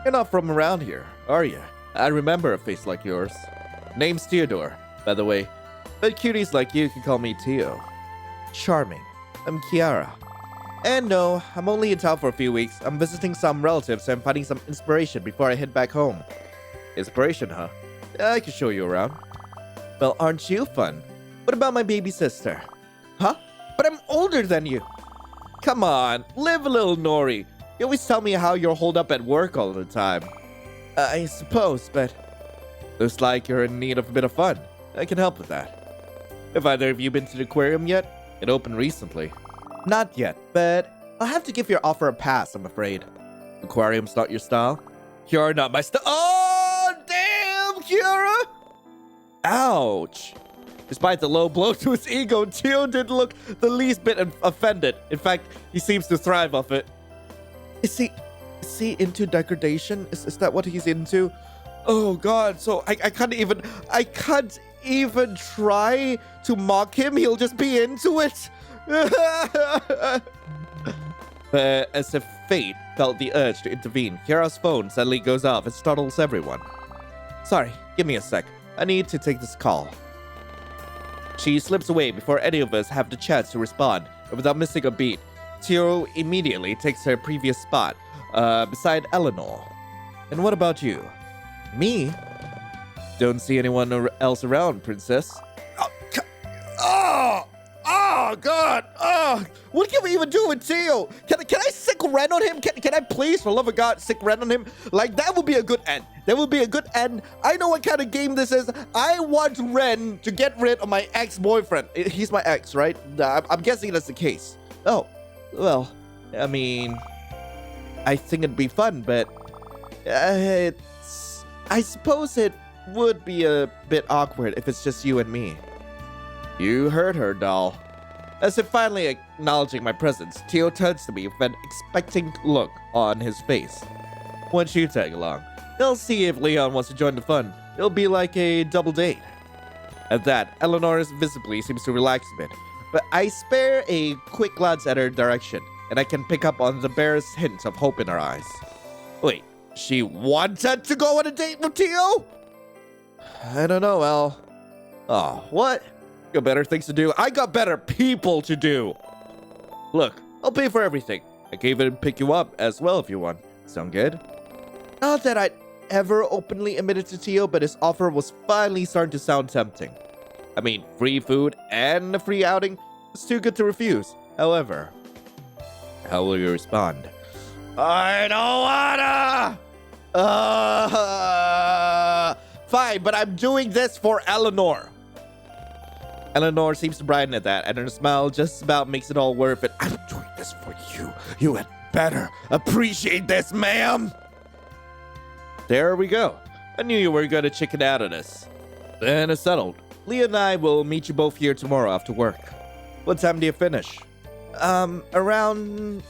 You're not from around here, are you? I remember a face like yours. Name's Theodore, by the way. But cuties like you can call me Theo. Charming. I'm Kiara. And no, I'm only in town for a few weeks. I'm visiting some relatives and finding some inspiration before I head back home. Inspiration, huh? I can show you around. Well, aren't you fun? What about my baby sister? Huh? But I'm older than you. Come on, live a little, Nori. You always tell me how you're holed up at work all the time. I suppose, but looks like you're in need of a bit of fun. I can help with that. Have either of you been to the aquarium yet? It opened recently. Not yet, but I'll have to give your offer a pass, I'm afraid. Aquarium's not your style? You're not my style. Oh, damn, Kiara! Ouch. Despite the low blow to his ego, Theo didn't look the least bit offended. In fact, he seems to thrive off it. Is he into degradation? Is that what he's into? Oh god, so I can't even try to mock him. He'll just be into it. But as if fate felt the urge to intervene, Kiara's phone suddenly goes off and startles everyone. Sorry, give me a sec. I need to take this call. She slips away before any of us have the chance to respond, and without missing a beat, Theo immediately takes her previous spot, beside Eleanor. And what about you? Me? Don't see anyone else around, princess. Oh, God! Oh, what can we even do with Theo? Can I sick Ren on him? Can I please, for love of God, sick Ren on him? Like, that would be a good end. That would be a good end. I know what kind of game this is. I want Ren to get rid of my ex-boyfriend. He's my ex, right? I'm guessing that's the case. Oh, well, I mean, I think it'd be fun, but I suppose it would be a bit awkward if it's just you and me. You heard her, doll. As if finally acknowledging my presence, Theo turns to me with an expectant look on his face. Once you tag along, they'll see if Leon wants to join the fun. It'll be like a double date. At that, Eleanor visibly seems to relax a bit, but I spare a quick glance at her direction, and I can pick up on the barest hint of hope in her eyes. Wait, she wanted to go on a date with Theo? I don't know, Al. Oh, what? Got better things to do. I got better people to do. Look, I'll pay for everything. I can even pick you up as well if you want. Sound good? Not that I'd ever openly admitted to Theo, but his offer was finally starting to sound tempting. I mean, free food and a free outing is too good to refuse. However, how will you respond? I don't wanna! Fine, but I'm doing this for Eleanor. Eleanor seems to brighten at that, and her smile just about makes it all worth it. I'm doing this for you. You had better appreciate this, ma'am. There we go. I knew you were going to chicken out of this. Then it's settled. Leah and I will meet you both here tomorrow after work. What time do you finish? Around...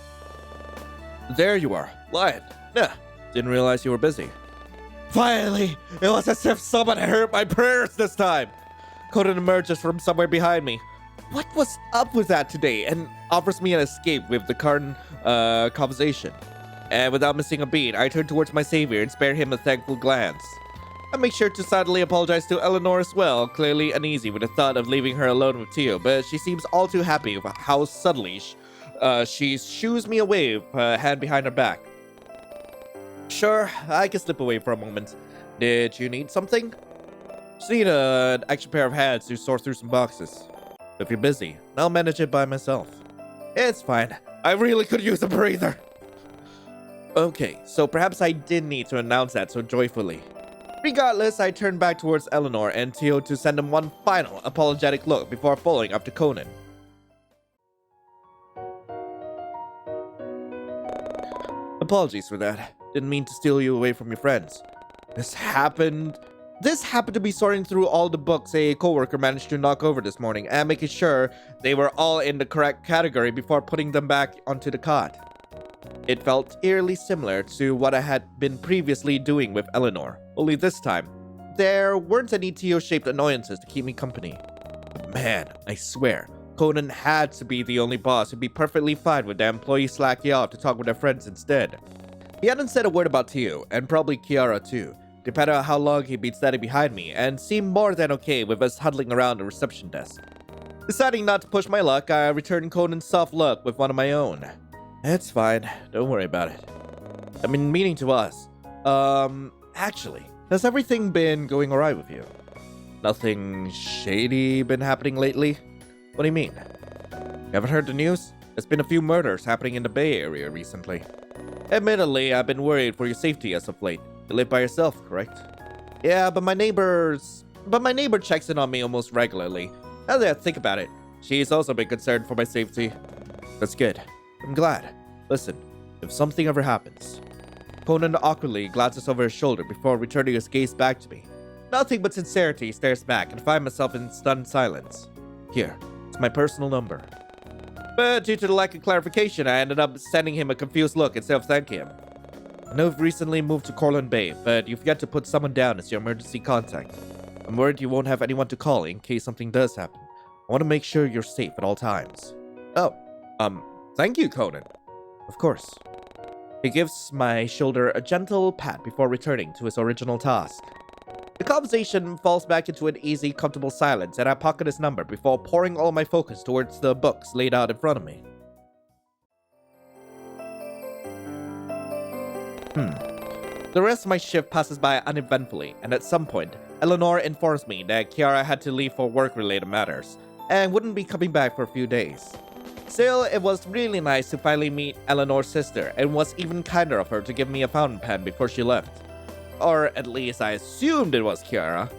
There you are. Lion. Nah, didn't realize you were busy. Finally! It was as if someone heard my prayers this time. Conan emerges from somewhere behind me. What was up with that today? And offers me an escape with the current conversation. And without missing a beat, I turn towards my savior and spare him a thankful glance. I make sure to sadly apologize to Eleanor as well, clearly uneasy with the thought of leaving her alone with Theo, but she seems all too happy with how subtly she shoos me away with her hand behind her back. Sure, I can slip away for a moment. Did you need something? Just need an extra pair of hands to sort through some boxes. If you're busy, I'll manage it by myself. It's fine. I really could use a breather. Okay, so perhaps I did need to announce that so joyfully. Regardless, I turned back towards Eleanor and Theo to send him one final apologetic look before following up to Conan. Apologies for that. Didn't mean to steal you away from your friends. This happened to be sorting through all the books a coworker managed to knock over this morning and making sure they were all in the correct category before putting them back onto the cot. It felt eerily similar to what I had been previously doing with Eleanor, only this time, there weren't any Theo-shaped annoyances to keep me company. But man, I swear, Conan had to be the only boss who'd be perfectly fine with the employees slacking off to talk with their friends instead. He hadn't said a word about Tio, and probably Kiara too, depending on how long he'd been standing behind me, and seemed more than okay with us huddling around the reception desk. Deciding not to push my luck, I returned Conan's soft look with one of my own. It's fine, don't worry about it. I mean, meaning to us. Actually, has everything been going alright with you? Nothing shady been happening lately? What do you mean? You haven't heard the news? There's been a few murders happening in the Bay Area recently. Admittedly, I've been worried for your safety as of late. You live by yourself, correct? Yeah, but my neighbor checks in on me almost regularly. Now that I think about it, she's also been concerned for my safety. That's good. I'm glad. Listen, if something ever happens... Conan awkwardly glances over his shoulder before returning his gaze back to me. Nothing but sincerity stares back and I find myself in stunned silence. Here, it's my personal number. But due to the lack of clarification, I ended up sending him a confused look instead of thanking him. I know you've recently moved to Cortland Bay, but you forgot to put someone down as your emergency contact. I'm worried you won't have anyone to call in case something does happen. I want to make sure you're safe at all times. Oh, thank you, Conan. Of course. He gives my shoulder a gentle pat before returning to his original task. The conversation falls back into an easy, comfortable silence, and I pocket his number before pouring all my focus towards the books laid out in front of me. The rest of my shift passes by uneventfully, and at some point, Eleanor informs me that Kiara had to leave for work-related matters, and wouldn't be coming back for a few days. Still, it was really nice to finally meet Eleanor's sister, and was even kinder of her to give me a fountain pen before she left. Or at least I assumed it was Kiara.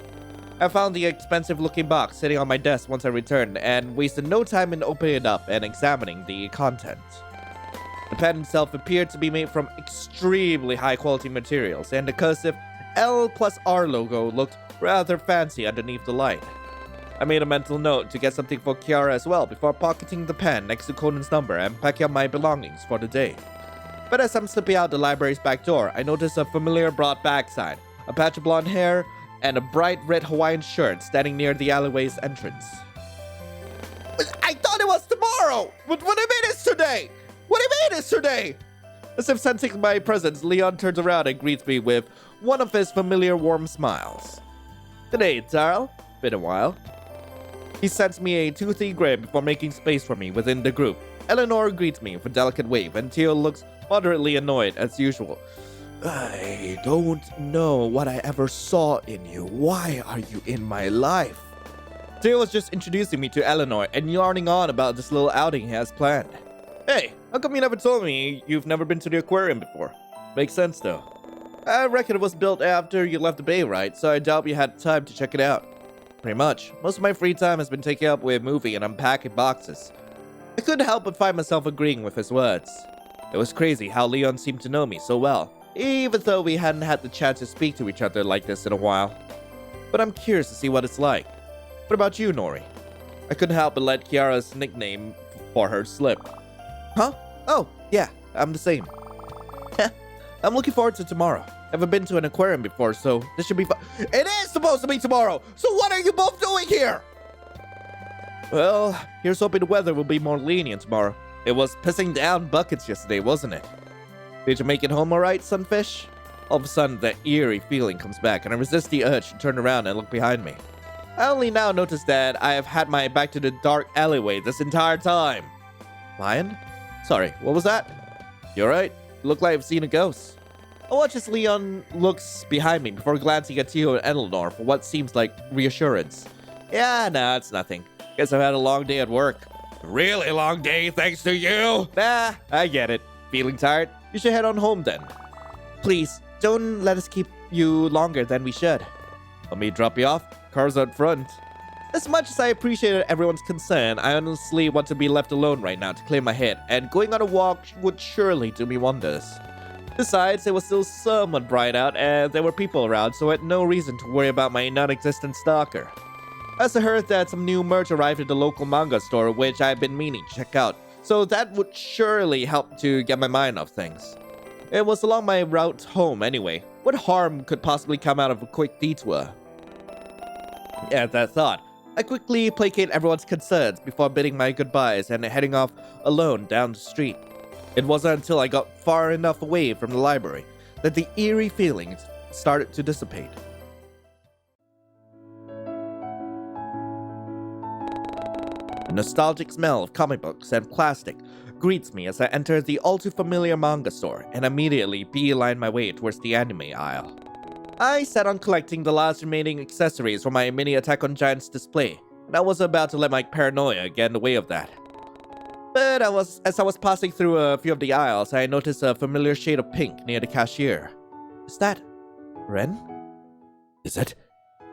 I found the expensive-looking box sitting on my desk once I returned, and wasted no time in opening it up and examining the contents. The pen itself appeared to be made from extremely high-quality materials, and the cursive L plus R logo looked rather fancy underneath the light. I made a mental note to get something for Kiara as well before pocketing the pen next to Conan's number and packing up my belongings for the day. But as I'm slipping out the library's back door, I noticed a familiar broad backside, a patch of blonde hair, and a bright red Hawaiian shirt standing near the alleyway's entrance. I thought it was tomorrow! What do you mean it's today? What do you mean it's today? As if sensing my presence, Leon turns around and greets me with one of his familiar warm smiles. G'day, Darryl. Been a while. He sends me a toothy grin before making space for me within the group. Eleanor greets me with a delicate wave, and Teal looks moderately annoyed as usual. I don't know what I ever saw in you. Why are you in my life? Teal was just introducing me to Eleanor and yarning on about this little outing he has planned. Hey, how come you never told me you've never been to the aquarium before? Makes sense though. I reckon it was built after you left the bay, right? So I doubt you had time to check it out. Pretty much. Most of my free time has been taken up with moving and unpacking boxes. I couldn't help but find myself agreeing with his words. It was crazy how Leon seemed to know me so well, even though we hadn't had the chance to speak to each other like this in a while. But I'm curious to see what it's like. What about you, Nori? I couldn't help but let Kiara's nickname for her slip. Huh? Oh, yeah, I'm the same. I'm looking forward to tomorrow. Never been to an aquarium before, so this should be fun. It is supposed to be tomorrow! So what are you both doing here? Well, here's hoping the weather will be more lenient tomorrow. It was pissing down buckets yesterday, wasn't it? Did you make it home alright, Sunfish? All of a sudden, that eerie feeling comes back, and I resist the urge to turn around and look behind me. I only now notice that I have had my back to the dark alleyway this entire time. Lion? Sorry, what was that? You alright? You look like I've seen a ghost. I watch as Leon looks behind me before glancing at Tio and Eleanor for what seems like reassurance. Yeah, nah, it's nothing. Guess I've had a long day at work. Really long day thanks to you? Nah, I get it. Feeling tired? You should head on home then. Please, don't let us keep you longer than we should. Let me drop you off. Car's out front. As much as I appreciated everyone's concern, I honestly want to be left alone right now to clear my head, and going on a walk would surely do me wonders. Besides, it was still somewhat bright out, and there were people around, so I had no reason to worry about my non-existent stalker. I also heard that some new merch arrived at the local manga store, which I've been meaning to check out, so that would surely help to get my mind off things. It was along my route home anyway. What harm could possibly come out of a quick detour? At that thought, I quickly placate everyone's concerns before bidding my goodbyes and heading off alone down the street. It wasn't until I got far enough away from the library that the eerie feelings started to dissipate. The nostalgic smell of comic books and plastic greets me as I enter the all-too-familiar manga store and immediately beeline my way towards the anime aisle. I set on collecting the last remaining accessories for my mini Attack on Giants display, and I was about to let my paranoia get in the way of that. But as I was passing through a few of the aisles, I noticed a familiar shade of pink near the cashier. Is that Ren? Is it?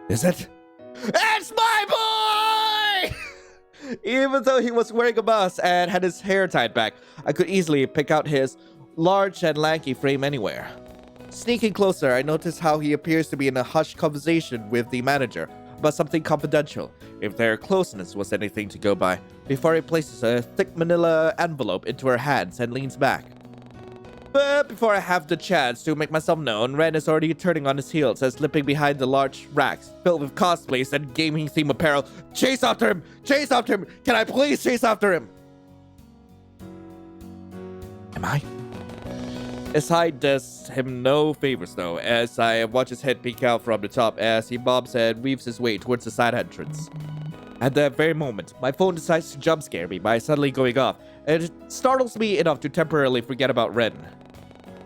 It's my boy! Even though he was wearing a mask and had his hair tied back, I could easily pick out his large and lanky frame anywhere. Sneaking closer, I noticed how he appears to be in a hushed conversation with the manager about something confidential, if their closeness was anything to go by, before he places a thick manila envelope into her hands and leans back. But before I have the chance to make myself known, Ren is already turning on his heels and slipping behind the large racks filled with cosplays and gaming-themed apparel. Chase after him! Chase after him! Can I please chase after him? Am I? His height does him no favors though, as I watch his head peek out from the top as he bobs and weaves his way towards the side entrance. At that very moment, my phone decides to jump scare me by suddenly going off, and it startles me enough to temporarily forget about Ren.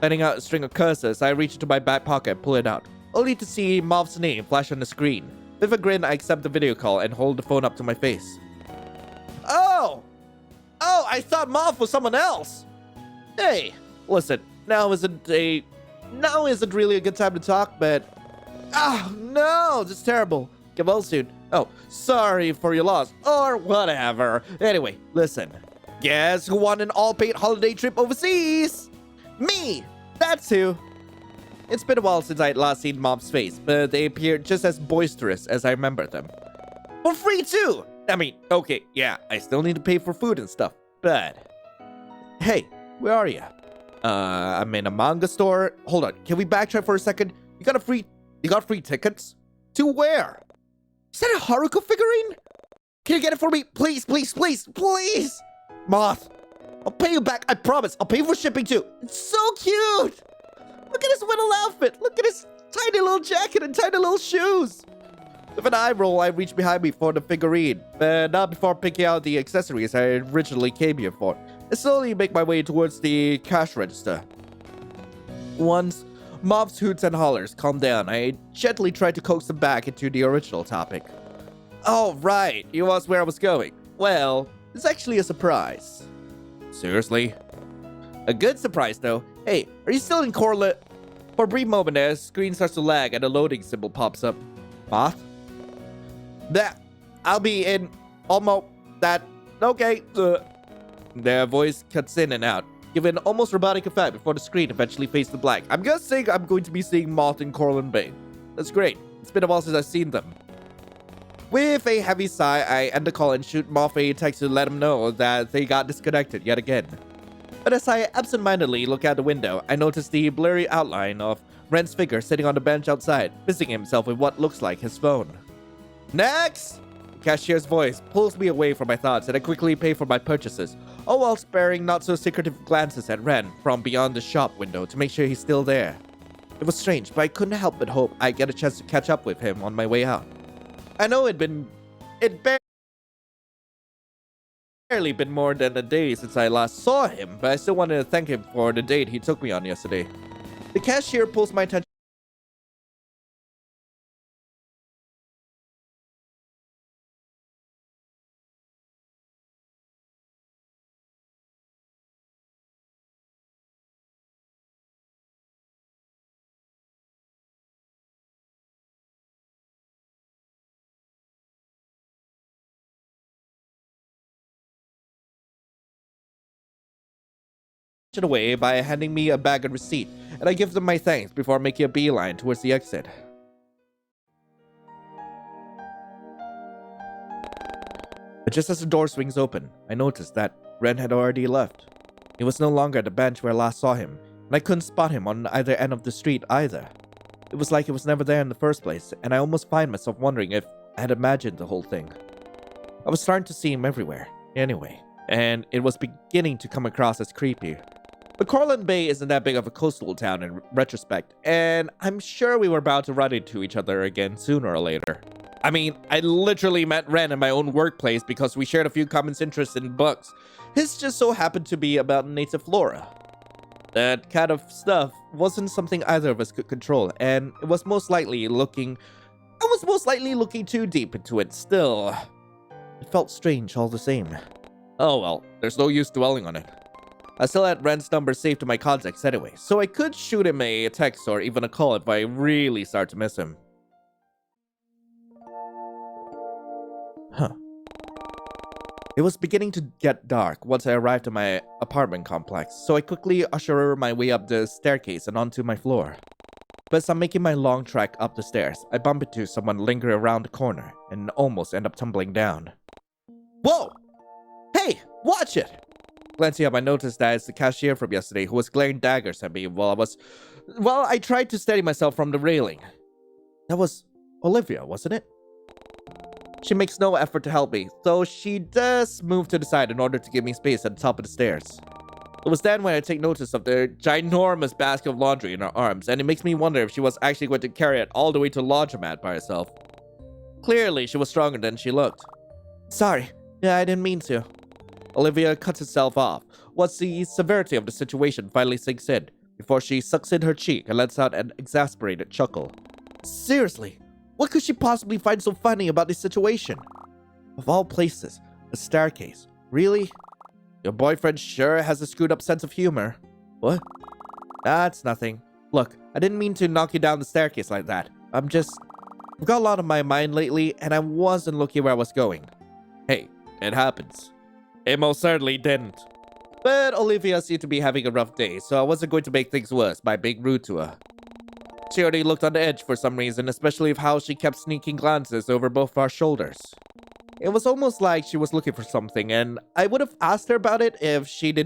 Letting out a string of curses, I reach into my back pocket and pull it out, only to see Moth's name flash on the screen. With a grin, I accept the video call and hold the phone up to my face. Oh, I thought Moth was someone else! Hey, listen, now isn't really a good time to talk, but... no, this is terrible. Get well soon. Oh, sorry for your loss, or whatever. Anyway, listen. Guess who won an all-paid holiday trip overseas? Me! That's who. It's been a while since I had last seen Mom's face, but they appeared just as boisterous as I remember them. For free too! I mean, okay, yeah, I still need to pay for food and stuff, but... Hey, where are you? I'm in a manga store. Hold on, can we backtrack for a second? You got free tickets? To where? Is that a Haruko figurine? Can you get it for me? Please, please, please, please! Moth, I'll pay you back, I promise. I'll pay for shipping too. It's so cute! Look at his little outfit. Look at his tiny little jacket and tiny little shoes. With an eye roll, I reach behind me for the figurine, but not before picking out the accessories I originally came here for. I slowly make my way towards the cash register. Once Moth's hoots and hollers calm down, I gently try to coax them back into the original topic. Oh, right, you asked where I was going. Well, it's actually a surprise. Seriously? A good surprise, though. Hey, are you still in Corlet? For a brief moment, the screen starts to lag and a loading symbol pops up. Moth? That. I'll be in almost that. Okay. Their voice cuts in and out, giving an almost robotic effect before the screen eventually fades to black. I'm guessing I'm going to be seeing Moth in Corlin Bay. That's great. It's been a while since I've seen them. With a heavy sigh, I end the call and shoot Moth a text to let him know that they got disconnected yet again. But as I absentmindedly look out the window, I notice the blurry outline of Ren's figure sitting on the bench outside, busying himself with what looks like his phone. Next! The cashier's voice pulls me away from my thoughts and I quickly pay for my purchases, all while sparing not-so-secretive glances at Ren from beyond the shop window to make sure he's still there. It was strange, but I couldn't help but hope I'd get a chance to catch up with him on my way out. I know it'd barely been more than a day since I last saw him, but I still wanted to thank him for the date he took me on yesterday. The cashier pulls my attention away by handing me a bag and receipt, and I give them my thanks before making a beeline towards the exit. But just as the door swings open, I noticed that Ren had already left. He was no longer at the bench where I last saw him, and I couldn't spot him on either end of the street either. It was like he was never there in the first place, and I almost find myself wondering if I had imagined the whole thing. I was starting to see him everywhere, anyway, and it was beginning to come across as creepy. But Cortland Bay isn't that big of a coastal town in retrospect, and I'm sure we were about to run into each other again sooner or later. I mean, I literally met Ren in my own workplace because we shared a few common interests in books. His just so happened to be about native flora. That kind of stuff wasn't something either of us could control, and I was most likely looking too deep into it still. It felt strange all the same. Oh well, there's no use dwelling on it. I still had Ren's number saved to my contacts anyway, so I could shoot him a text or even a call if I really start to miss him. It was beginning to get dark once I arrived at my apartment complex, so I quickly ushered my way up the staircase and onto my floor. But as I'm making my long trek up the stairs, I bump into someone lingering around the corner and almost end up tumbling down. Whoa! Hey, watch it! Glancing up, I noticed that it's the cashier from yesterday who was glaring daggers at me while I tried to steady myself from the railing. That was Olivia, wasn't it? She makes no effort to help me, though she does move to the side in order to give me space at the top of the stairs. It was then when I take notice of the ginormous basket of laundry in her arms, and it makes me wonder if she was actually going to carry it all the way to the laundromat by herself. Clearly, she was stronger than she looked. Sorry, yeah, I didn't mean to. Olivia cuts herself off once the severity of the situation finally sinks in, before she sucks in her cheek and lets out an exasperated chuckle. Seriously, what could she possibly find so funny about this situation? Of all places, a staircase. Really? Your boyfriend sure has a screwed up sense of humor. What? That's nothing. Look, I didn't mean to knock you down the staircase like that. I've got a lot on my mind lately, and I wasn't looking where I was going. Hey, it happens. It most certainly didn't. But Olivia seemed to be having a rough day, so I wasn't going to make things worse by being rude to her. She already looked on the edge for some reason, especially of how she kept sneaking glances over both our shoulders. It was almost like she was looking for something, and I would have asked her about it if she didn't